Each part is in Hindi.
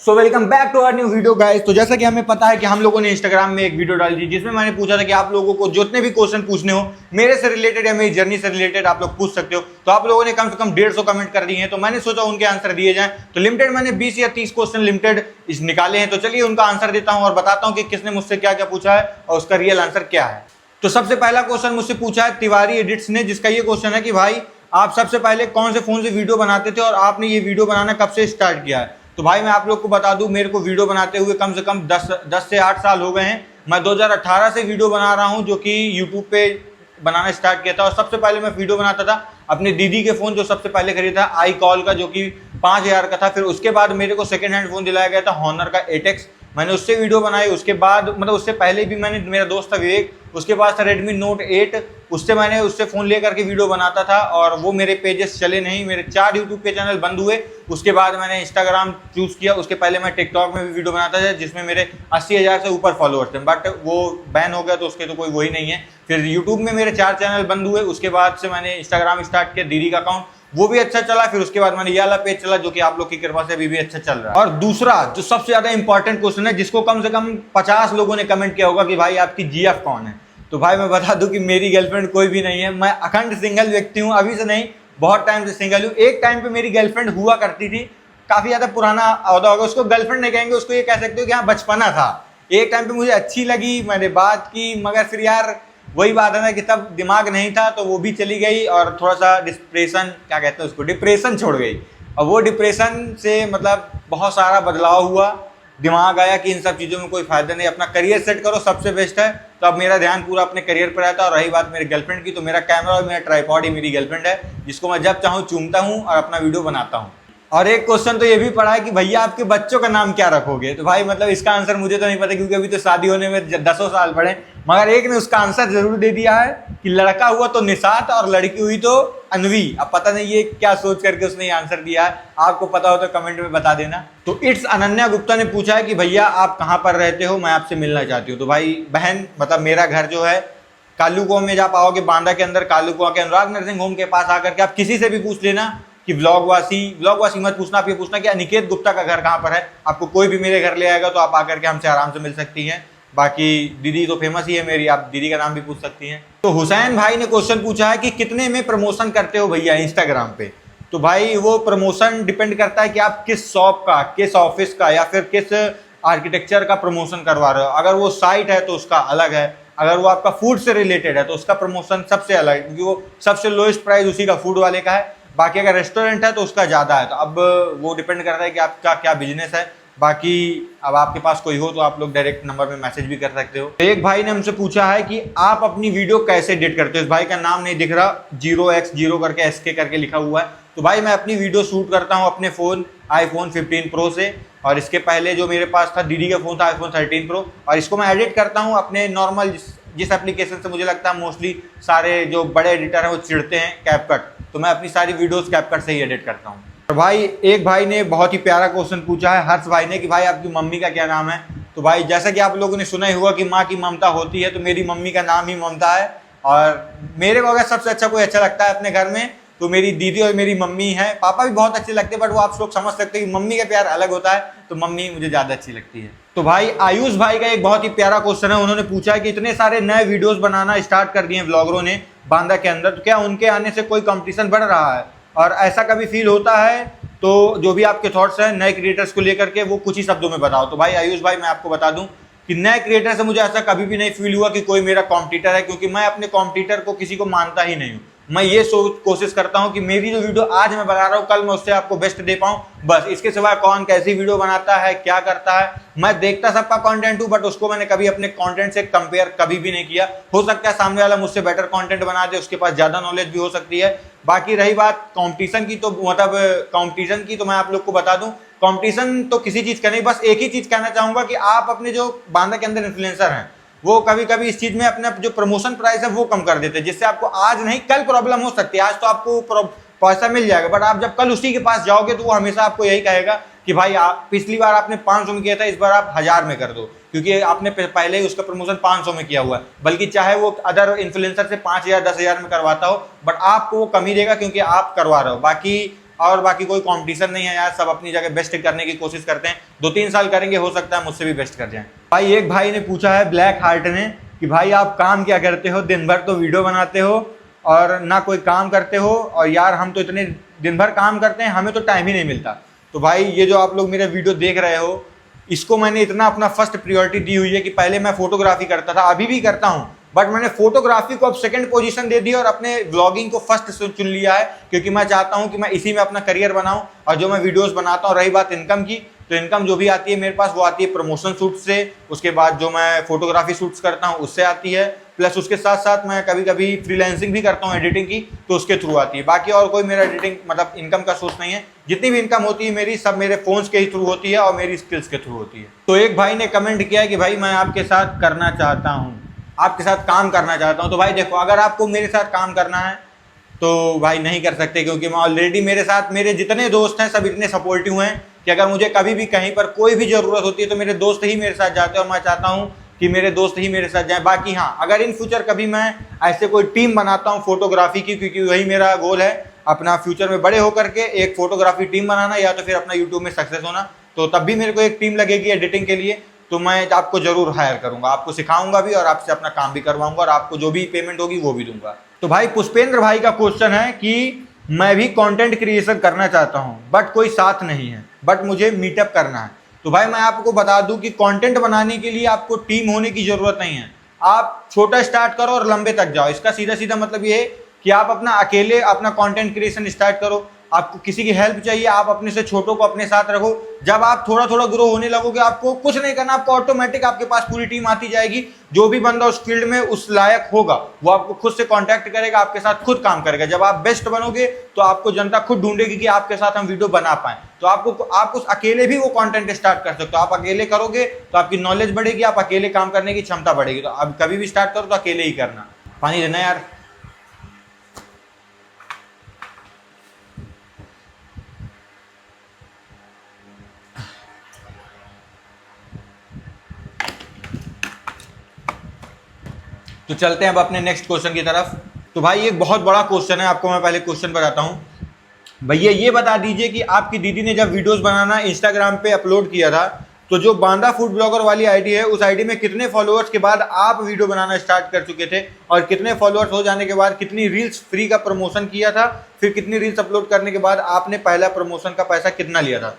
So welcome back to our new video guys. तो जैसा कि हमें पता है कि हम लोगों ने इंस्टाग्राम में एक वीडियो डाली थी जिसमें मैंने पूछा था कि आप लोगों को जितने भी क्वेश्चन पूछने हो मेरे से रिलेटेड या मेरी जर्नी से रिलेटेड आप लोग पूछ सकते हो। तो आप लोगों ने कम से कम 150 कमेंट कर दिए हैं, तो मैंने सोचा उनके आंसर दिए जाएं। तो लिमिटेड मैंने 20 या 30 क्वेश्चन लिमिटेड निकाले हैं, तो चलिए उनका आंसर देता हूँ और बताता हूँ कि किसने मुझसे क्या क्या पूछा है और उसका रियल आंसर क्या है। तो सबसे पहला क्वेश्चन मुझसे पूछा है तिवारी एडिट्स ने, जिसका ये क्वेश्चन है कि भाई आप सबसे पहले कौन से फोन से वीडियो बनाते थे और आपने ये वीडियो बनाना कब से स्टार्ट किया है। तो भाई मैं आप लोग को बता दूं, मेरे को वीडियो बनाते हुए कम से कम 10 से 8 साल हो गए हैं। मैं 2018 से वीडियो बना रहा हूं, जो कि यूट्यूब पे बनाना स्टार्ट किया था। और सबसे पहले मैं वीडियो बनाता था अपने दीदी के फ़ोन जो सबसे पहले खरीदा आई कॉल का, जो कि 5000 का था। फिर उसके बाद मेरे को सेकेंड हैंड फ़ोन दिलाया गया था हॉनर का 8X, मैंने उससे वीडियो बनाई। उसके बाद मतलब उससे पहले भी मैंने, मेरा दोस्त था विवेक, उसके पास था रेडमी नोट 8, उससे फ़ोन लेकर के वीडियो बनाता था और वो मेरे पेजेस चले नहीं, मेरे 4 यूट्यूब के चैनल बंद हुए। उसके बाद मैंने इंस्टाग्राम चूज़ किया। उसके पहले मैं टिकटॉक में भी वीडियो बनाता था जिसमें मेरे 80,000 से ऊपर फॉलोअर्स थे, बट वो बैन हो गया तो उसके तो कोई वही नहीं है। फिर यूट्यूब में मेरे 4 चैनल बंद हुए। उसके बाद से मैंने इंस्टाग्राम स्टार्ट किया, दीदी का अकाउंट, वो भी अच्छा चला। फिर उसके बाद मैंने ये वाला पेज चला जो कि आप लोग की कृपा से अभी भी अच्छा चल रहा है। और दूसरा जो सबसे ज्यादा इंपॉर्टेंट क्वेश्चन है, जिसको कम से कम 50 लोगों ने कमेंट किया होगा कि भाई आपकी जीएफ कौन है। तो भाई मैं बता दूं कि मेरी गर्लफ्रेंड कोई भी नहीं है, मैं अखंड सिंगल व्यक्ति हूं। अभी से नहीं, बहुत टाइम से सिंगल हूं। एक टाइम पे मेरी गर्लफ्रेंड हुआ करती थी, काफी ज्यादा पुराना औहदा होगा, उसको गर्लफ्रेंड नहीं कहेंगे, उसको ये कह सकते हो कि हाँ बचपना था। एक टाइम पे मुझे अच्छी लगी, मैंने बात की, मगर फिर यार वही बात है ना कि तब दिमाग नहीं था, तो वो भी चली गई और थोड़ा सा डिप्रेशन, क्या कहते हैं उसको, डिप्रेशन छोड़ गई। और वो डिप्रेशन से मतलब बहुत सारा बदलाव हुआ, दिमाग आया कि इन सब चीज़ों में कोई फायदा नहीं, अपना करियर सेट करो, सबसे बेस्ट है। तो अब मेरा ध्यान पूरा अपने करियर पर रहता है। और रही बात मेरी गर्लफ्रेंड की, तो मेरा कैमरा और मेरा ट्राइपॉड ही मेरी गर्लफ्रेंड है, जिसको मैं जब चाहूँ चूमता हूँ और अपना वीडियो बनाता हूँ। और एक क्वेश्चन तो ये भी पड़ा है कि भैया आपके बच्चों का नाम क्या रखोगे। तो भाई मतलब इसका आंसर मुझे तो नहीं पता, क्योंकि अभी तो शादी होने में 10 साल पड़े, मगर एक ने उसका आंसर जरूर दे दिया है कि लड़का हुआ तो निशात और लड़की हुई तो अनवी। अब पता नहीं ये क्या सोच करके उसने ये आंसर दिया है, आपको पता हो तो कमेंट में बता देना। तो इट्स अनन्या गुप्ता ने पूछा है कि भैया आप कहाँ पर रहते हो, मैं आपसे मिलना चाहती हूँ। तो भाई बहन, मतलब मेरा घर जो है कालू में, जब आओगे बांदा के अंदर, कालू के अनुराग नर्सिंग होम के पास आकर के आप किसी से भी पूछ लेना कि व्लॉगवासी मत पूछना, आप ये पूछना कि अनिकेत गुप्ता का घर कहाँ पर है। आपको कोई भी मेरे घर ले आएगा तो आप आकर के हमसे आराम से मिल सकती हैं। बाकी दीदी तो फेमस ही है मेरी, आप दीदी का नाम भी पूछ सकती हैं। तो हुसैन भाई ने क्वेश्चन पूछा है कि कितने में प्रमोशन करते हो भैया इंस्टाग्राम पे। तो भाई वो प्रमोशन डिपेंड करता है कि आप किस शॉप का, किस ऑफिस का, या फिर किस आर्किटेक्चर का प्रमोशन करवा रहे हो। अगर वो साइट है तो उसका अलग है, अगर वो आपका फूड से रिलेटेड है तो उसका प्रमोशन सबसे अलग है, क्योंकि वो सबसे लोएस्ट प्राइस उसी का फूड वाले का है। बाकी अगर रेस्टोरेंट है तो उसका ज़्यादा है। तो अब वो डिपेंड करता है कि आपका क्या बिजनेस है। बाकी अब आपके पास कोई हो तो आप लोग डायरेक्ट नंबर में मैसेज भी कर सकते हो। एक भाई ने हमसे पूछा है कि आप अपनी वीडियो कैसे एडिट करते हो। इस भाई का नाम नहीं दिख रहा, 0x0 करके SK करके लिखा हुआ है। तो भाई मैं अपनी वीडियो शूट करता हूँ अपने फ़ोन iPhone 15 Pro से, और इसके पहले जो मेरे पास था दीदी का फ़ोन था iPhone 13 Pro, और इसको मैं एडिट करता हूँ अपने नॉर्मल जिस एप्लीकेशन से मुझे लगता है मोस्टली सारे जो बड़े एडिटर हैं वो चिढ़ते हैं, कैपकट। तो मैं अपनी सारी वीडियोस कैपकट से ही एडिट करता हूँ। और भाई एक भाई ने बहुत ही प्यारा क्वेश्चन पूछा है, हर्ष भाई ने, कि भाई आपकी मम्मी का क्या नाम है। तो भाई जैसा कि आप लोगों ने सुना ही हुआ कि माँ की ममता होती है, तो मेरी मम्मी का नाम ही ममता है। और मेरे को अगर सबसे अच्छा कोई अच्छा लगता है अपने घर में तो मेरी दीदी और मेरी मम्मी है। पापा भी बहुत अच्छे लगते हैं, बट वो आप लोग समझ सकते हैं कि मम्मी का प्यार अलग होता है, तो मम्मी मुझे ज़्यादा अच्छी लगती है। तो भाई आयुष भाई का एक बहुत ही प्यारा क्वेश्चन है। उन्होंने पूछा है कि इतने सारे नए वीडियोस बनाना स्टार्ट कर दिए व्लॉगरों ने बांदा के अंदर, तो क्या उनके आने से कोई कंपटीशन बढ़ रहा है, और ऐसा कभी फील होता है? तो जो भी आपके थॉट्स हैं नए क्रिएटर्स को लेकर के, वो कुछ ही शब्दों में बताओ। तो भाई आयुष भाई मैं आपको बता दूं कि नए क्रिएटर से मुझे ऐसा कभी भी नहीं फील हुआ कि कोई मेरा कॉम्पिटिटर है, क्योंकि मैं अपने कॉम्पिटिटर को किसी को मानता ही नहीं हूँ। मैं ये कोशिश करता हूँ कि मेरी जो वीडियो आज मैं बना रहा हूँ कल मैं उससे आपको बेस्ट दे पाऊँ, बस। इसके सिवाय कौन कैसी वीडियो बनाता है, क्या करता है, मैं देखता सबका कंटेंट हूँ, बट उसको मैंने कभी अपने कंटेंट से कंपेयर कभी भी नहीं किया। हो सकता है सामने वाला मुझसे बेटर कंटेंट बना दे, उसके पास ज़्यादा नॉलेज भी हो सकती है। बाकी रही बात कंपटीशन की, तो मतलब कंपटीशन की, तो मैं आप लोग को बता दूं, कंपटीशन तो किसी चीज़ का नहीं, बस एक ही चीज़ कहना चाहूँगा कि आप अपने जो बांदा के अंदर इन्फ्लुएंसर हैं वो कभी कभी इस चीज़ में अपना जो प्रमोशन प्राइस है वो कम कर देते हैं, जिससे आपको आज नहीं कल प्रॉब्लम हो सकती है। आज तो आपको पैसा मिल जाएगा, बट आप जब कल उसी के पास जाओगे तो वो हमेशा आपको यही कहेगा कि भाई आप पिछली बार आपने 500 में किया था, इस बार आप 1000 में कर दो, क्योंकि आपने पहले ही उसका प्रमोशन 500 में किया हुआ है। बल्कि चाहे वो अदर इन्फ्लुएंसर से 5000 10,000 में करवाता हो, बट आपको वो कम ही देगा क्योंकि आप करवा रहे हो। बाकी और बाकी कोई कंपटीशन नहीं है यार, सब अपनी जगह बेस्ट करने की कोशिश करते हैं। 2-3 साल करेंगे, हो सकता है मुझसे भी बेस्ट कर जाएं। भाई एक भाई ने पूछा है ब्लैक हार्ट ने कि भाई आप काम क्या करते हो, दिन भर तो वीडियो बनाते हो और ना कोई काम करते हो, और यार हम तो इतने दिन भर काम करते हैं, हमें तो टाइम ही नहीं मिलता। तो भाई ये जो आप लोग मेरा वीडियो देख रहे हो, इसको मैंने इतना अपना फर्स्ट प्रायोरिटी दी हुई है कि पहले मैं फोटोग्राफी करता था, अभी भी करता हूं, बट मैंने फोटोग्राफी को अब सेकंड पोजीशन दे दी और अपने व्लॉगिंग को फर्स्ट चुन लिया है, क्योंकि मैं चाहता हूं कि मैं इसी में अपना करियर बनाऊं। और जो मैं वीडियोस बनाता हूं, रही बात इनकम की, तो इनकम जो भी आती है मेरे पास वो आती है प्रमोशन शूट से, उसके बाद जो मैं फोटोग्राफी शूट्स करता हूं उससे आती है, प्लस उसके साथ साथ मैं कभी कभी फ्रीलांसिंग भी करता हूं एडिटिंग की, तो उसके थ्रू आती है। बाकी और कोई मेरा एडिटिंग मतलब इनकम का सोर्स नहीं है। जितनी भी इनकम होती है मेरी, सब मेरे फोन्स के ही थ्रू होती है और मेरी स्किल्स के थ्रू होती है। तो एक भाई ने कमेंट किया कि भाई मैं आपके साथ करना चाहता हूँ, आपके साथ काम करना चाहता हूँ। तो भाई देखो, अगर आपको मेरे साथ काम करना है तो भाई नहीं कर सकते, क्योंकि मैं ऑलरेडी, मेरे साथ मेरे जितने दोस्त हैं सब इतने सपोर्टिव हैं कि अगर मुझे कभी भी कहीं पर कोई भी ज़रूरत होती है तो मेरे दोस्त ही मेरे साथ जाते हैं, और मैं चाहता हूँ कि मेरे दोस्त ही मेरे साथ जाएं। बाकी हाँ, अगर इन फ्यूचर कभी मैं ऐसे कोई टीम बनाता हूँ फोटोग्राफी की, क्योंकि वही मेरा गोल है अपना फ्यूचर में बड़े होकर के एक फोटोग्राफी टीम बनाना, या तो फिर अपना यूट्यूब में सक्सेस होना, तो तब भी मेरे को एक टीम लगेगी एडिटिंग के लिए, तो मैं आपको जरूर हायर करूंगा, आपको सिखाऊंगा भी और आपसे अपना काम भी करवाऊंगा, और आपको जो भी पेमेंट होगी वो भी दूंगा। तो भाई पुष्पेंद्र भाई का क्वेश्चन है कि मैं भी कंटेंट क्रिएशन करना चाहता हूं, बट कोई साथ नहीं है, बट मुझे मीटअप करना है। तो भाई मैं आपको बता दूं कि कंटेंट बनाने के लिए आपको टीम होने की जरूरत नहीं है। आप छोटा स्टार्ट करो और लंबे तक जाओ। इसका सीधा सीधा मतलब ये है कि आप अपना अकेले अपना कंटेंट क्रिएशन स्टार्ट करो, आपको किसी की हेल्प चाहिए, आप अपने से छोटों को अपने साथ रखो। जब आप थोड़ा थोड़ा ग्रो होने लगोगे, आपको कुछ नहीं करना, आपको ऑटोमेटिक आपके पास पूरी टीम आती जाएगी। जो भी बंदा उस फील्ड में उस लायक होगा वो आपको खुद से कांटेक्ट करेगा, आपके साथ खुद काम करेगा। जब आप बेस्ट बनोगे तो आपको जनता खुद ढूंढेगी कि आपके साथ हम वीडियो बना पाए। तो आप उस अकेले भी वो कंटेंट स्टार्ट कर सकते हो। आप अकेले करोगे तो आपकी नॉलेज बढ़ेगी, आप अकेले काम करने की क्षमता बढ़ेगी। तो अब कभी भी स्टार्ट करो तो अकेले ही करना। पानी देना यार। तो चलते हैं अब अपने नेक्स्ट क्वेश्चन की तरफ। तो भाई एक बहुत बड़ा क्वेश्चन है, आपको मैं पहले क्वेश्चन बताता हूं। भैया ये बता दीजिए कि आपकी दीदी ने जब वीडियोस बनाना इंस्टाग्राम पे अपलोड किया था, तो जो बांदा फूड ब्लॉगर वाली आईडी है, उस आईडी में कितने फॉलोअर्स के बाद आप वीडियो बनाना स्टार्ट कर चुके थे, और कितने फॉलोअर्स हो जाने के बाद कितनी रील्स फ्री का प्रमोशन किया था, फिर कितनी रील्स अपलोड करने के बाद आपने पहला प्रमोशन का पैसा कितना लिया था।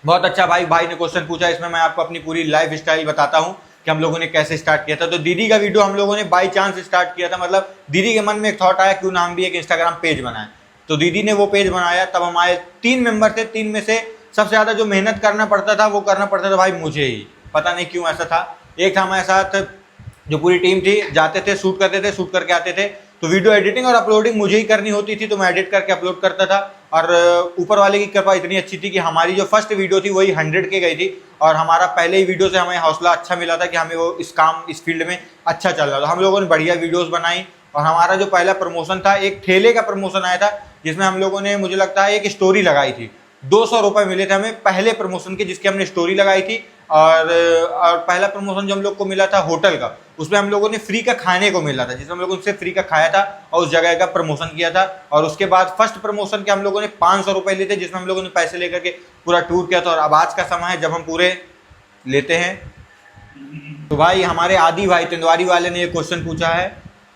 बहुत अच्छा भाई ने क्वेश्चन पूछा। इसमें मैं आपको अपनी पूरी लाइफ स्टाइल बताता हूं कि हम लोगों ने कैसे स्टार्ट किया था। तो दीदी का वीडियो हम लोगों ने बाई चांस स्टार्ट किया था, मतलब दीदी के मन में एक थॉट आया क्यों ना हम भी एक इंस्टाग्राम पेज बनाएं। तो दीदी ने वो पेज बनाया। तब हमारे 3 मेंबर थे, 3 में से सबसे ज़्यादा जो मेहनत करना पड़ता था वो करना पड़ता था भाई मुझे ही। पता नहीं क्यों ऐसा था। एक था हमारे साथ जो पूरी टीम थी, जाते थे, शूट करते थे, शूट करके आते थे, तो वीडियो एडिटिंग और अपलोडिंग मुझे ही करनी होती थी, तो मैं एडिट करके अपलोड करता था। और ऊपर वाले की कृपा इतनी अच्छी थी कि हमारी जो फर्स्ट वीडियो थी वही 100 के गई थी, और हमारा पहले ही वीडियो से हमें हौसला अच्छा मिला था कि हमें वो इस फील्ड में अच्छा चल रहा था। हम लोगों ने बढ़िया वीडियोस बनाई, और हमारा जो पहला प्रमोशन था, एक ठेले का प्रमोशन आया था, जिसमें हम लोगों ने, मुझे लगता है, एक स्टोरी लगाई थी। 200 रुपये मिले थे हमें पहले प्रमोशन के, जिसकी हमने स्टोरी लगाई थी। और पहला प्रमोशन जो हम लोग को मिला था होटल का, उसमें हम लोगों ने फ्री का खाने को मिला था, जिसमें हम लोगों ने फ्री का खाया था और उस जगह का प्रमोशन किया था। और उसके बाद फर्स्ट प्रमोशन के हम लोगों ने 500 रुपये लिए थे, जिसमें हम लोगों ने पैसे लेकर के पूरा टूर किया था। और अब आज का समय है जब हम पूरे लेते हैं। तो भाई हमारे आदि भाई तिंदवारी वाले ने ये क्वेश्चन पूछा है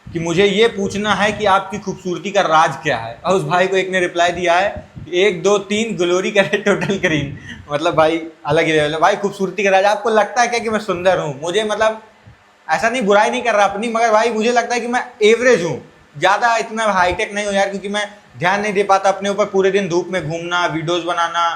कि मुझे ये पूछना है कि आपकी खूबसूरती का राज क्या है। और उस भाई को एक ने रिप्लाई दिया है 1 2 3 ग्लोरी करे टोटल क्रीम। मतलब भाई अलग ही लेवल है भाई। खूबसूरती का राज, आपको लगता है क्या कि मैं सुंदर हूँ? मुझे मतलब ऐसा नहीं, बुराई नहीं कर रहा अपनी, मगर भाई मुझे लगता है कि मैं एवरेज हूँ, ज़्यादा इतना हाईटेक नहीं हूँ यार, क्योंकि मैं ध्यान नहीं दे पाता अपने ऊपर। पूरे दिन धूप में घूमना, वीडियोज़ बनाना,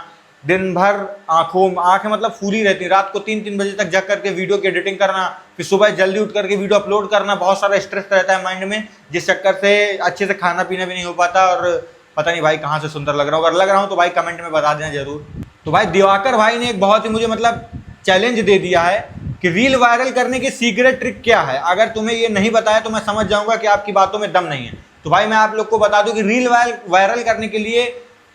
दिन भर आंखें मतलब फूली रहती, रात को 3-3 बजे तक जग करके वीडियो की एडिटिंग करना, फिर सुबह जल्दी उठ करके वीडियो अपलोड करना। बहुत सारा स्ट्रेस रहता है माइंड में, जिस चक्कर से अच्छे से खाना पीना भी नहीं हो पाता। और पता नहीं भाई कहाँ से सुंदर लग रहा हूँ। अगर लग रहा हूँ तो भाई कमेंट में बता देना जरूर। तो भाई दिवाकर भाई ने एक बहुत ही मुझे मतलब चैलेंज दे दिया है कि रील वायरल करने की सीक्रेट ट्रिक क्या है। अगर तुम्हें ये नहीं बताया तो मैं समझ जाऊंगा कि आपकी बातों में दम नहीं है। तो भाई मैं आप लोग को बता दूं कि रील वायरल करने के लिए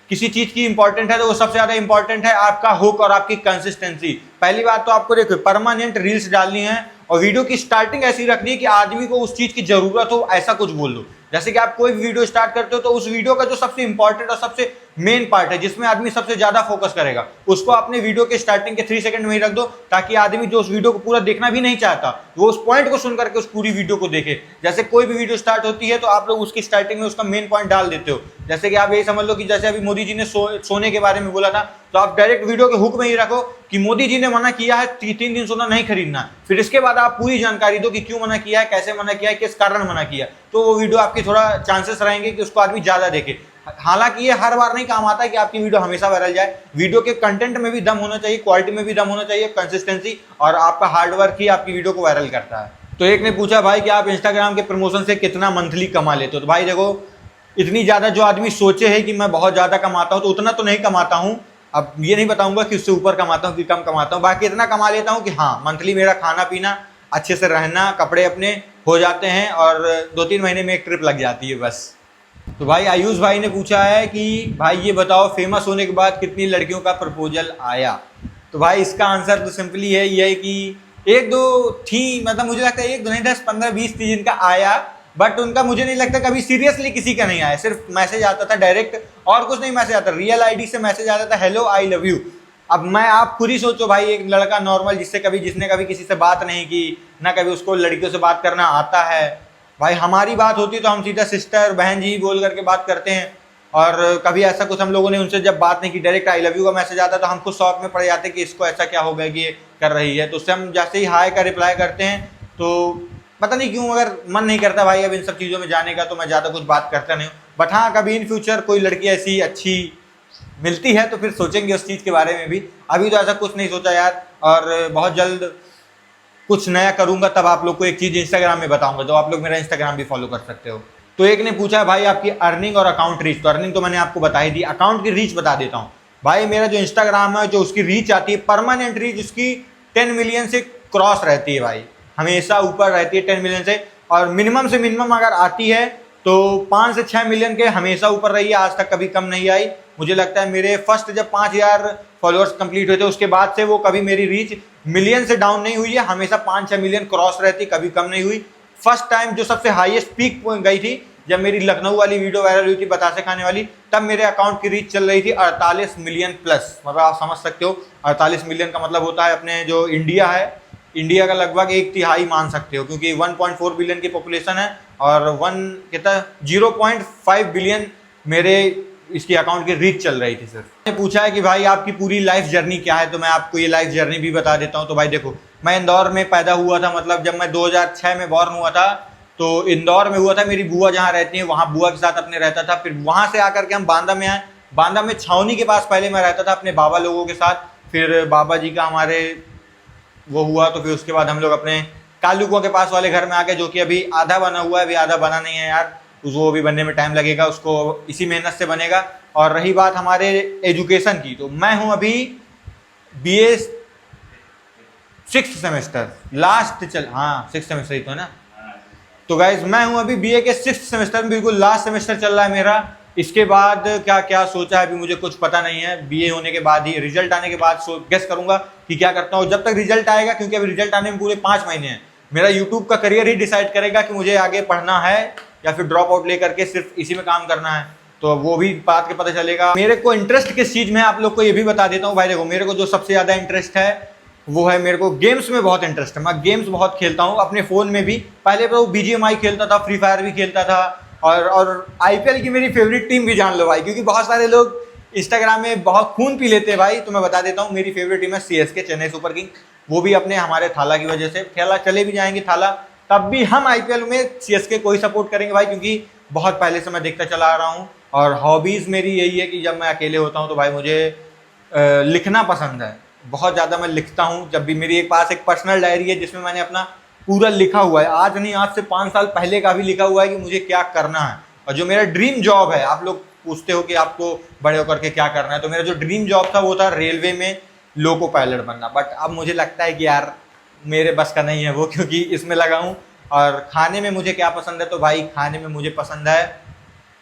किसी चीज की इंपॉर्टेंट है तो वो सबसे ज्यादा इंपॉर्टेंट है आपका हुक और आपकी कंसिस्टेंसी। पहली बात तो आपको देखो परमानेंट रील्स डालनी है, और वीडियो की स्टार्टिंग ऐसी रखनी है कि आदमी को उस चीज की जरूरत हो, ऐसा कुछ बोल दो। जैसे कि आप कोई भी वीडियो स्टार्ट करते हो तो उस वीडियो का जो सबसे इंपॉर्टेंट और सबसे मेन पार्ट है, जिसमें आदमी सबसे ज्यादा फोकस करेगा, उसको अपने वीडियो के स्टार्टिंग के 3 सेकंड में ही रख दो, ताकि आदमी जो उस वीडियो को पूरा देखना भी नहीं चाहता वो उस पॉइंट को सुन करके उस पूरी वीडियो को देखे। जैसे कोई भी वीडियो स्टार्ट होती है तो आप लोग उसकी स्टार्टिंग में उसका मेन पॉइंट डाल देते हो। जैसे कि आप यही समझ लो कि जैसे अभी मोदी जी ने सोने के बारे में बोला था, तो आप डायरेक्ट वीडियो के हुक में ही रखो कि मोदी जी ने मना किया है 3 दिन सोना नहीं खरीदना। फिर इसके बाद आप पूरी जानकारी दो कि क्यों मना किया है, कैसे मना किया है, किस कारण मना किया, तो वो वीडियो आपकी थोड़ा चांसेस रहेंगे कि उसको आदमी ज्यादा देखे। हालांकि ये हर बार नहीं काम आता है कि आपकी वीडियो हमेशा वायरल जाए। वीडियो के कंटेंट में भी दम होना चाहिए, क्वालिटी में भी दम होना चाहिए, कंसिस्टेंसी, और आपका हार्डवर्क ही आपकी वीडियो को वायरल करता है। तो एक ने पूछा भाई कि आप इंस्टाग्राम के प्रमोशन से कितना मंथली कमा लेते हो। तो भाई देखो, इतनी ज्यादा जो आदमी सोचे है कि मैं बहुत ज्यादा कमाता हूं, तो उतना तो नहीं कमाता हूं। अब ये नहीं बताऊंगा कि उससे ऊपर कमाता हूं कि कम कमाता हूं, बाकी इतना कमा लेता हूं कि हाँ, मंथली मेरा खाना पीना, अच्छे से रहना, कपड़े अपने हो जाते हैं, और 2-3 महीने में एक ट्रिप लग जाती है बस। तो भाई आयुष भाई ने पूछा है कि भाई ये बताओ, फेमस होने के बाद कितनी लड़कियों का प्रपोजल आया। तो भाई इसका आंसर तो सिंपली है ये कि 1-2 थी, मतलब मुझे लगता है 1-2 नहीं, 10, 15, 20 थी जिनका आया, बट उनका मुझे नहीं लगता कभी सीरियसली किसी का नहीं आया। सिर्फ मैसेज आता था डायरेक्ट, और कुछ नहीं मैसेज आता, रियल आईडी से मैसेज आता था, हेलो आई लव यू। अब मैं, आप खुद ही सोचो भाई, एक लड़का नॉर्मल जिसने कभी किसी से बात नहीं की, ना कभी उसको लड़कियों से बात करना आता है, भाई हमारी बात होती है तो हम सीधा सिस्टर बहन जी बोल करके बात करते हैं। और कभी ऐसा कुछ हम लोगों ने उनसे जब बात नहीं की, डायरेक्ट आई लव यू का मैसेज आता तो हम खुद शॉक में पड़ जाते कि इसको ऐसा क्या हो गया कि ये कर रही है। तो उससे हम जैसे ही हाय का रिप्लाई करते हैं, तो पता नहीं क्यों, अगर मन नहीं करता भाई अब इन सब चीज़ों में जाने का, तो मैं ज़्यादा कुछ बात करता नहीं हूँ। बट हाँ, कभी इन फ्यूचर कोई लड़की ऐसी अच्छी मिलती है तो फिर सोचेंगे उस चीज़ के बारे में भी। अभी तो ऐसा कुछ नहीं सोचा यार, और बहुत जल्द कुछ नया करूंगा तब आप लोग को एक चीज़ इंस्टाग्राम में बताऊंगा, तो आप लोग मेरा इंस्टाग्राम भी फॉलो कर सकते हो। तो एक ने पूछा भाई आपकी अर्निंग और अकाउंट रीच। तो अर्निंग तो मैंने आपको बता ही दी, अकाउंट की रीच बता देता हूँ। भाई मेरा जो इंस्टाग्राम है, जो उसकी रीच आती है, परमानेंट रीच उसकी 10 मिलियन से क्रॉस रहती है भाई, हमेशा ऊपर रहती है 10 मिलियन से। और मिनिमम से मिनिमम अगर आती है तो 5 से 6 मिलियन के हमेशा ऊपर रही है, आज तक कभी कम नहीं आई। मुझे लगता है मेरे फर्स्ट जब 5000 फॉलोअर्स कंप्लीट हुए थे, उसके बाद से वो कभी मेरी रीच मिलियन से डाउन नहीं हुई है, हमेशा 5-6 मिलियन क्रॉस रहती, कभी कम नहीं हुई। फर्स्ट टाइम जो सबसे हाईएस्ट पीक गई थी, जब मेरी लखनऊ वाली वीडियो वायरल हुई थी, बतासे खाने वाली, तब मेरे अकाउंट की रीच चल रही थी 48 मिलियन प्लस। मतलब आप समझ सकते हो 48 मिलियन का मतलब होता है अपने जो इंडिया है, इंडिया का लगभग 1/3 मान सकते हो, क्योंकि 1.4 बिलियन की पॉपुलेशन है, और 0.5 बिलियन मेरे इसकी अकाउंट की रीच चल रही थी। सिर्फ मैंने पूछा है कि भाई आपकी पूरी लाइफ जर्नी क्या है, तो मैं आपको ये लाइफ जर्नी भी बता देता हूँ। तो भाई देखो, मैं इंदौर में पैदा हुआ था, मतलब जब मैं 2006 में बॉर्न हुआ था तो इंदौर में हुआ था। मेरी बुआ जहाँ रहती है वहाँ बुआ के साथ अपने रहता था। फिर वहाँ से आकर के हम बांदा में आए। बांदा में छावनी के पास पहले मैं रहता था अपने बाबा लोगों के साथ। फिर बाबा जी का हमारे वो हुआ, तो फिर उसके बाद हम लोग अपने कालुकुआ के पास वाले घर में आ गए, जो कि अभी आधा बना हुआ है, अभी आधा बना नहीं है यार, वो भी बनने में टाइम लगेगा, उसको इसी मेहनत से बनेगा। और रही बात हमारे एजुकेशन की, तो मैं हूं अभी BA 6th सेमेस्टर लास्ट चल, हाँ 6th सेमेस्टर ही तो है ना। तो गाइज मैं हूं अभी BA के 6th सेमेस्टर में, बिल्कुल लास्ट सेमेस्टर चल रहा है मेरा। इसके बाद क्या क्या सोचा है अभी मुझे कुछ पता नहीं है। BA होने के बाद ही, रिजल्ट आने के बाद गेस करूंगा कि क्या करता हूँ। जब तक रिजल्ट आएगा, क्योंकि अभी रिजल्ट आने में पूरे 5 महीने हैं, मेरा यूट्यूब का करियर ही डिसाइड करेगा कि मुझे आगे पढ़ना है या फिर ड्रॉप आउट लेकर के सिर्फ इसी में काम करना है। तो वो भी बात के पता चलेगा। मेरे को इंटरेस्ट किस चीज़ में है आप लोग को ये भी बता देता हूँ। भाई देखो, मेरे को जो सबसे ज़्यादा इंटरेस्ट है वो है, मेरे को गेम्स में बहुत इंटरेस्ट है। मैं गेम्स बहुत खेलता हूँ अपने फ़ोन में भी। पहले तो BGMI खेलता था, फ्री फायर भी खेलता था, और IPL की मेरी फेवरेट टीम भी जान लो भाई, क्योंकि बहुत सारे लोग इंस्टाग्राम में बहुत खून पी लेते हैं भाई। तो मैं बता देता हूँ, मेरी फेवरेट टीम है CSK, चेन्नई सुपर किंग। वो भी अपने हमारे थाला की वजह से, थाला चले भी जाएंगे थाला, तब भी हम IPL में CSK को ही सपोर्ट करेंगे भाई, क्योंकि बहुत पहले से मैं देखता चला आ रहा हूँ। और हॉबीज़ मेरी यही है कि जब मैं अकेले होता हूँ तो भाई मुझे लिखना पसंद है, बहुत ज़्यादा मैं लिखता हूँ। जब भी मेरी पास एक पर्सनल डायरी है जिसमें मैंने अपना पूरा लिखा हुआ है, आज नहीं आज से 5 साल पहले का भी लिखा हुआ है कि मुझे क्या करना है। और जो मेरा ड्रीम जॉब है, आप लोग पूछते हो कि आपको बड़े होकर के क्या करना है, तो मेरा जो ड्रीम जॉब था वो था रेलवे में लोको पायलट बनना। बट अब मुझे लगता है कि यार मेरे बस का नहीं है वो, क्योंकि इसमें लगा हूँ। और खाने में मुझे क्या पसंद है, तो भाई खाने में मुझे पसंद है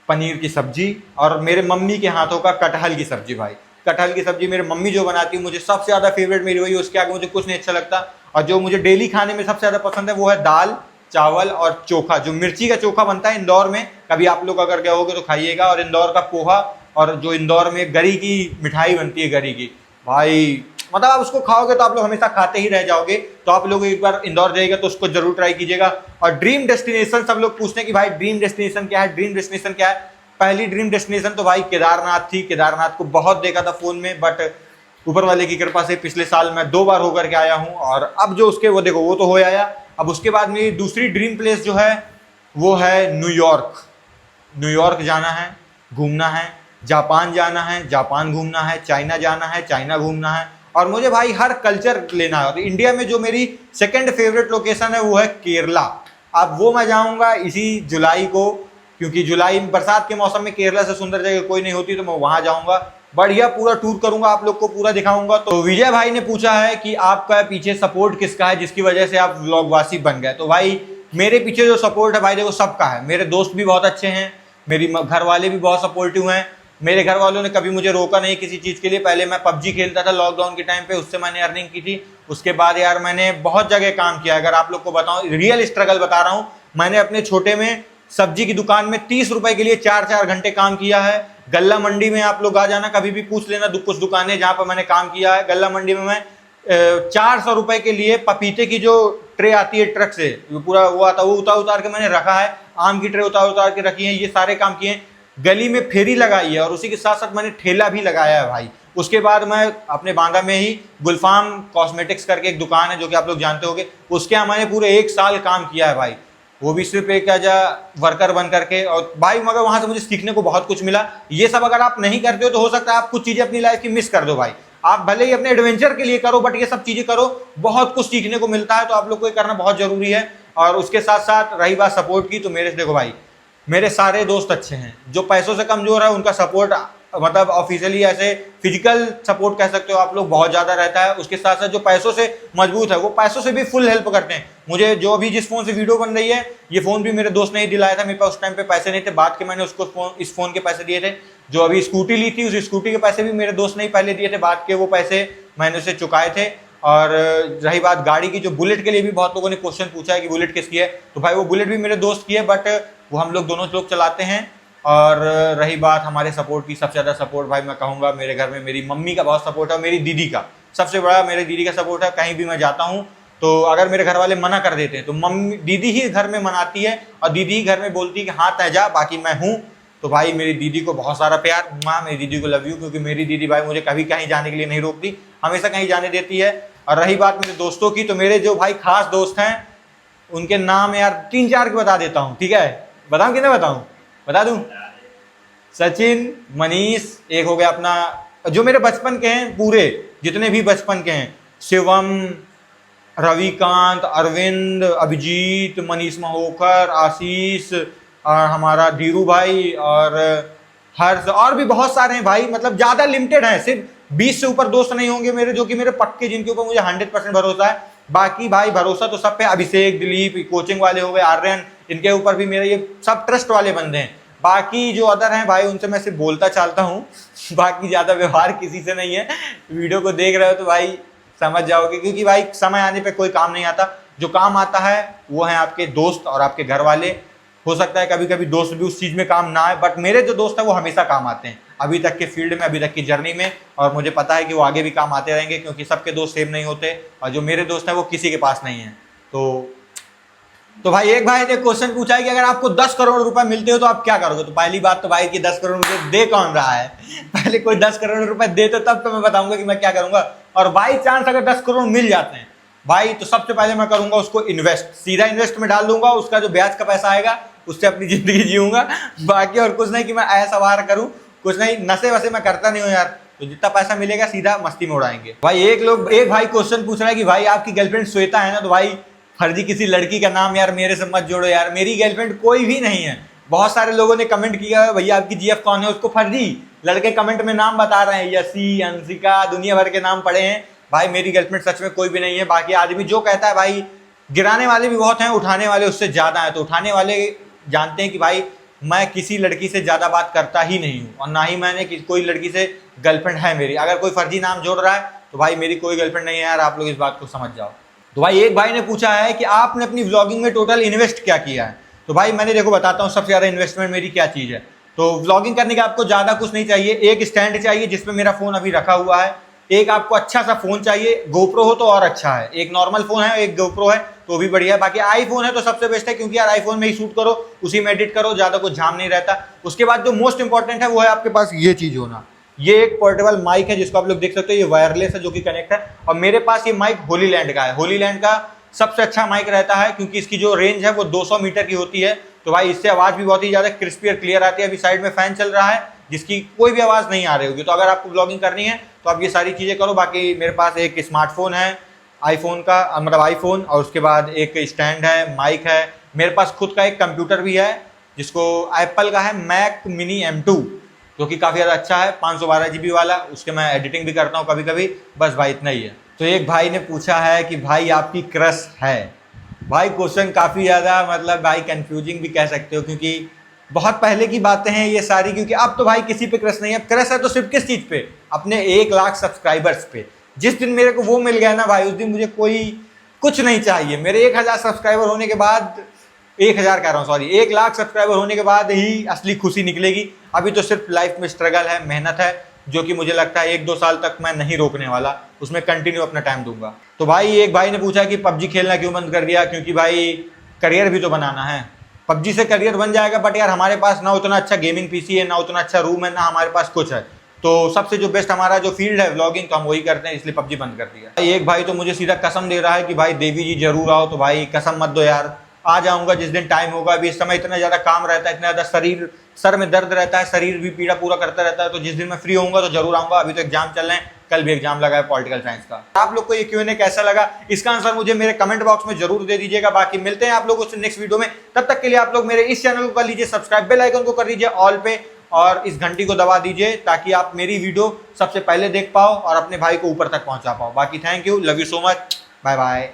पनीर की सब्जी और मेरे मम्मी के हाथों का कटहल की सब्जी। भाई कटहल की सब्जी मेरी मम्मी जो बनाती है मुझे सबसे ज़्यादा फेवरेट मेरी वही, उसके आगे मुझे कुछ नहीं अच्छा लगता। और जो मुझे डेली खाने में सबसे ज़्यादा पसंद है वो है दाल चावल और चोखा, जो मिर्ची का चोखा बनता है इंदौर में, कभी आप लोग अगर गए होगे तो खाइएगा। और इंदौर का पोहा, और जो इंदौर में गरी की मिठाई बनती है, गरी की भाई, मतलब आप उसको खाओगे तो आप लोग हमेशा खाते ही रह जाओगे। तो आप लोग एक बार इंदौर जाइएगा तो उसको जरूर ट्राई कीजिएगा। और ड्रीम डेस्टिनेशन, सब लोग पूछते हैं कि भाई ड्रीम डेस्टिनेशन क्या है, ड्रीम डेस्टिनेशन क्या है। पहली ड्रीम डेस्टिनेशन तो भाई केदारनाथ थी। केदारनाथ को बहुत देखा था फोन में, बट ऊपर वाले की कृपा से पिछले साल मैं 2 बार होकर के आया हूँ। और अब जो उसके वो देखो वो तो हो आया। अब उसके बाद मेरी दूसरी ड्रीम प्लेस जो है वो है न्यूयॉर्क। न्यूयॉर्क जाना है, घूमना है। जापान जाना है, जापान घूमना है। चाइना जाना है, चाइना घूमना है। और मुझे भाई हर कल्चर लेना है। और इंडिया में जो मेरी सेकंड फेवरेट लोकेशन है वो है केरला। अब वो मैं जाऊंगा इसी जुलाई को, क्योंकि जुलाई बरसात के मौसम में केरला से सुंदर जगह कोई नहीं होती, तो मैं वहां जाऊंगा। बढ़िया पूरा टूर करूंगा, आप लोग को पूरा दिखाऊंगा। तो विजय भाई ने पूछा है कि आपका पीछे सपोर्ट किसका है जिसकी वजह से आप व्लॉगवासी बन गए। तो भाई मेरे पीछे जो सपोर्ट है भाई देखो सबका है। मेरे दोस्त भी बहुत अच्छे हैं, मेरी घर वाले भी बहुत सपोर्टिव हैं। मेरे घर वालों ने कभी मुझे रोका नहीं किसी चीज़ के लिए। पहले मैं पबजी खेलता था लॉकडाउन के टाइम पे, उससे मैंने अर्निंग की थी। उसके बाद यार मैंने बहुत जगह काम किया। अगर आप लोग को बताऊं, रियल स्ट्रगल बता रहा हूं, मैंने अपने छोटे में सब्जी की दुकान में 30 रुपए के लिए 4-4 घंटे काम किया है। गल्ला मंडी में आप लोग आ जाना, कभी भी पूछ लेना कुछ दुकानें जहां पर मैंने काम किया है। गल्ला मंडी में मैं 400 रुपए के लिए पपीते की जो ट्रे आती है ट्रक से, पूरा वो आता है, वो उतार उतार के मैंने रखा है। आम की ट्रे उतार उतार के रखी है। ये सारे काम किए हैं। गली में फेरी लगाई है और उसी के साथ साथ मैंने ठेला भी लगाया है भाई। उसके बाद मैं अपने बांदा में ही गुलफाम कॉस्मेटिक्स करके एक दुकान है जो कि आप लोग जानते होंगे, उसके यहाँ मैंने पूरे 1 साल काम किया है भाई, वो भी सिर्फ एक एज वर्कर बन करके। और भाई मगर वहां से मुझे सीखने को बहुत कुछ मिला। ये सब अगर आप नहीं करते हो तो हो सकता है आप कुछ चीजें अपनी लाइफ की मिस कर दो भाई। आप भले ही अपने एडवेंचर के लिए करो, बट ये सब चीजें करो, बहुत कुछ सीखने को मिलता है। तो आप लोग को ये करना बहुत जरूरी है। और उसके साथ साथ रही बात सपोर्ट की, तो मेरे से देखो भाई मेरे सारे दोस्त अच्छे हैं। जो पैसों से कमजोर है उनका सपोर्ट, मतलब ऑफिशियली ऐसे फिजिकल सपोर्ट कह सकते हो आप लोग, बहुत ज़्यादा रहता है। उसके साथ साथ जो पैसों से मजबूत है वो पैसों से भी फुल हेल्प करते हैं मुझे। जो अभी जिस फ़ोन से वीडियो बन रही है, ये फ़ोन भी मेरे दोस्त ने ही दिलाया था। मेरे पास उस टाइम पे पैसे नहीं थे, बाद के मैंने उसको इस फ़ोन के पैसे दिए थे। जो अभी स्कूटी ली थी, उस स्कूटी के पैसे भी मेरे दोस्त ने ही पहले दिए थे, बाद के वो पैसे मैंने उसे चुकाए थे। और रही बात गाड़ी की, जो बुलेट के लिए भी बहुत लोगों ने क्वेश्चन पूछा है कि बुलेट किसकी है, तो भाई वो बुलेट भी मेरे दोस्त की है, बट वो हम लोग दोनों लोग चलाते हैं। और रही बात हमारे सपोर्ट की, सबसे ज़्यादा सपोर्ट भाई मैं कहूँगा मेरे घर में मेरी मम्मी का बहुत सपोर्ट है, और मेरी दीदी का सबसे बड़ा मेरे दीदी का सपोर्ट है। कहीं भी मैं जाता हूँ तो अगर मेरे घर वाले मना कर देते हैं तो मम्मी दीदी ही घर में मनाती है, और दीदी ही घर में बोलती है कि हाँ तय जा, बाकी मैं हूँ। तो भाई मेरी दीदी को बहुत सारा प्यार, माँ मेरी दीदी को लव यू, क्योंकि मेरी दीदी भाई मुझे कभी कहीं जाने के लिए नहीं रोकती, हमेशा कहीं जाने देती है। और रही बात मेरे दोस्तों की, तो मेरे जो भाई खास दोस्त हैं उनके नाम यार 3-4 के बता देता हूँ, ठीक है? बताऊँ कि नहीं बताऊँ? बता दूँ? सचिन, मनीष, एक हो गया अपना जो मेरे बचपन के हैं, पूरे जितने भी बचपन के हैं, शिवम, रविकांत, अरविंद, अभिजीत, मनीष महोकर, आशीष, और हमारा धीरू भाई, और हर्ष, और भी बहुत सारे हैं भाई। मतलब ज़्यादा लिमिटेड है, सिर्फ 20 से ऊपर दोस्त नहीं होंगे मेरे जो कि मेरे पक्के, जिनके ऊपर मुझे 100% भरोसा है। बाकी भाई भरोसा तो सब पे, अभिषेक, दिलीप, कोचिंग वाले हो गए, आर्यन, इनके ऊपर भी मेरे ये सब ट्रस्ट वाले बंदे हैं। बाकी जो अदर हैं भाई उनसे मैं सिर्फ बोलता चालता हूँ, बाकी ज़्यादा व्यवहार किसी से नहीं है। वीडियो को देख रहे हो तो भाई समझ जाओगे, क्योंकि भाई समय आने पे कोई काम नहीं आता। जो काम आता है वो है आपके दोस्त और आपके घर वाले। हो सकता है कभी कभी दोस्त भी उस चीज़ में काम ना आए, बट मेरे जो दोस्त हैं वो हमेशा काम आते हैं, अभी तक के फील्ड में, अभी तक की जर्नी में। और मुझे पता है कि वो आगे भी काम आते रहेंगे, क्योंकि सबके दोस्त सेम नहीं होते, और जो मेरे दोस्त हैं वो किसी के पास नहीं है। तो भाई एक भाई ने क्वेश्चन पूछा है कि अगर आपको 10 करोड़ रुपए मिलते हो तो आप क्या करोगे? तो पहली बात तो भाई कि 10 करोड़ रुपए दे कौन रहा है? पहले कोई 10 करोड़ रुपए दे तो तब तो मैं बताऊंगा कि मैं क्या करूंगा। और बाई चांस अगर 10 करोड़ मिल जाते हैं भाई, तो सबसे पहले मैं करूंगा उसको इन्वेस्ट, सीधा इन्वेस्ट में डाल दूंगा। उसका जो ब्याज का पैसा आएगा उससे अपनी जिंदगी जीऊंगा। बाकी और कुछ नहीं कि मैं ऐसा वार करूं, कुछ नहीं, नशे वशे मैं करता नहीं हूं यार। तो जितना पैसा मिलेगा सीधा मस्ती में उड़ाएंगे भाई। एक भाई क्वेश्चन पूछ रहा है कि भाई आपकी गर्लफ्रेंड श्वेता है ना? तो भाई फर्जी किसी लड़की का नाम यार मेरे से मत जोड़ो यार, मेरी गर्लफ्रेंड कोई भी नहीं है। बहुत सारे लोगों ने कमेंट किया है भैया आपकी जीएफ कौन है, उसको फर्जी लड़के कमेंट में नाम बता रहे हैं, यसी, अंशिका, दुनिया भर के नाम पड़े हैं। भाई मेरी गर्लफ्रेंड सच में कोई भी नहीं है। बाकी आदमी जो कहता है भाई, गिराने वाले भी बहुत हैं, उठाने वाले उससे ज़्यादा हैं। तो उठाने वाले जानते हैं कि भाई मैं किसी लड़की से ज़्यादा बात करता ही नहीं हूँ और ना ही मैंने कोई लड़की से गर्लफ्रेंड है मेरी। अगर कोई फर्जी नाम जोड़ रहा है तो भाई मेरी कोई गर्लफ्रेंड नहीं है यार, आप लोग इस बात को समझ जाओ। तो भाई एक भाई ने पूछा है कि आपने अपनी व्लॉगिंग में टोटल इन्वेस्ट क्या किया है। तो भाई मैंने देखो बताता हूँ सबसे ज़्यादा इन्वेस्टमेंट मेरी क्या चीज़ है। तो व्लॉगिंग करने के आपको ज़्यादा कुछ नहीं चाहिए, एक स्टैंड चाहिए जिसपे मेरा फ़ोन अभी रखा हुआ है, एक आपको अच्छा सा फ़ोन चाहिए, गोप्रो हो तो और अच्छा है, एक नॉर्मल फ़ोन है एक गोप्रो है तो भी बढ़िया है, बाकी आईफोन है तो सबसे बेस्ट है क्योंकि यार आईफोन में ही शूट करो, उसी में एडिट करो, ज़्यादा कुछ झाम नहीं रहता। उसके बाद जो मोस्ट इंपॉर्टेंट है वो है आपके पास ये चीज़ होना। ये एक पोर्टेबल माइक है जिसको आप लोग देख सकते हो, ये वायरलेस है जो कि कनेक्ट है। और मेरे पास ये माइक होलीलैंड का है। होलीलैंड का सबसे अच्छा माइक रहता है क्योंकि इसकी जो रेंज है वो 200 मीटर की होती है। तो भाई इससे आवाज़ भी बहुत ही ज़्यादा क्रिस्पी और क्लियर आती है। अभी साइड में फैन चल रहा है जिसकी कोई भी आवाज़ नहीं आ रही होगी। तो अगर आपको ब्लॉगिंग करनी है तो आप ये सारी चीज़ें करो। बाकी मेरे पास एक स्मार्टफोन है आईफोन का, मतलब आईफोन, और उसके बाद एक स्टैंड है, माइक है, मेरे पास खुद का एक कंप्यूटर भी है जिसको एप्पल का है मैक मिनी M2 जो कि काफ़ी ज़्यादा अच्छा है, 512 GB वाला। उसके मैं एडिटिंग भी करता हूँ कभी कभी। बस भाई इतना ही है। तो एक भाई ने पूछा है कि भाई आपकी क्रश है। भाई क्वेश्चन काफ़ी ज़्यादा मतलब भाई कंफ्यूजिंग भी कह सकते हो क्योंकि बहुत पहले की बातें हैं ये सारी, क्योंकि अब तो भाई किसी पे क्रश नहीं है। क्रश है तो सिर्फ किस चीज़ पे, अपने 1 लाख सब्सक्राइबर्स पे। जिस दिन मेरे को वो मिल गया ना भाई, उस दिन मुझे कोई कुछ नहीं चाहिए। मेरे 1000 सब्सक्राइबर होने के बाद, 1000 कह रहा हूँ सॉरी, 1 लाख सब्सक्राइबर होने के बाद ही असली खुशी निकलेगी। अभी तो सिर्फ लाइफ में स्ट्रगल है, मेहनत है, जो कि मुझे लगता है 1-2 साल तक मैं नहीं रोकने वाला, उसमें कंटिन्यू अपना टाइम दूंगा। तो भाई एक भाई ने पूछा कि पबजी खेलना क्यों बंद कर दिया, क्योंकि भाई करियर भी तो बनाना है। पबजी से करियर बन जाएगा बट यार हमारे पास ना उतना अच्छा गेमिंग पीसी है, ना उतना अच्छा रूम है, ना हमारे पास कुछ है। तो सबसे जो बेस्ट हमारा जो फील्ड है व्लॉगिंग, तो हम वही करते हैं, इसलिए पबजी बंद कर दिया। एक भाई तो मुझे सीधा कसम दे रहा है कि भाई देवी जी जरूर आओ। तो भाई कसम मत दो यार, आ जाऊंगा जिस दिन टाइम होगा। अभी इस समय इतना ज़्यादा काम रहता है, इतना ज़्यादा सर में दर्द रहता है, शरीर भी पीड़ा पूरा करता रहता है। तो जिस दिन मैं फ्री होऊंगा तो जरूर आऊंगा। अभी तो एग्जाम चल रहे हैं, कल भी एग्जाम लगा है पॉलिटिकल साइंस का। आप लोग को ये Q&A कैसा लगा, इसका आंसर मुझे मेरे कमेंट बॉक्स में जरूर दे दीजिएगा। बाकी मिलते हैं आप लोगों से नेक्स्ट वीडियो में। तब तक के लिए आप लोग मेरे इस चैनल को कर लीजिए सब्सक्राइब, बेल आइकन को कर लीजिए ऑल पे, और इस घंटी को दबा दीजिए ताकि आप मेरी वीडियो सबसे पहले देख पाओ और अपने भाई को ऊपर तक पहुंचा पाओ। बाकी thank you, love you so much, bye bye.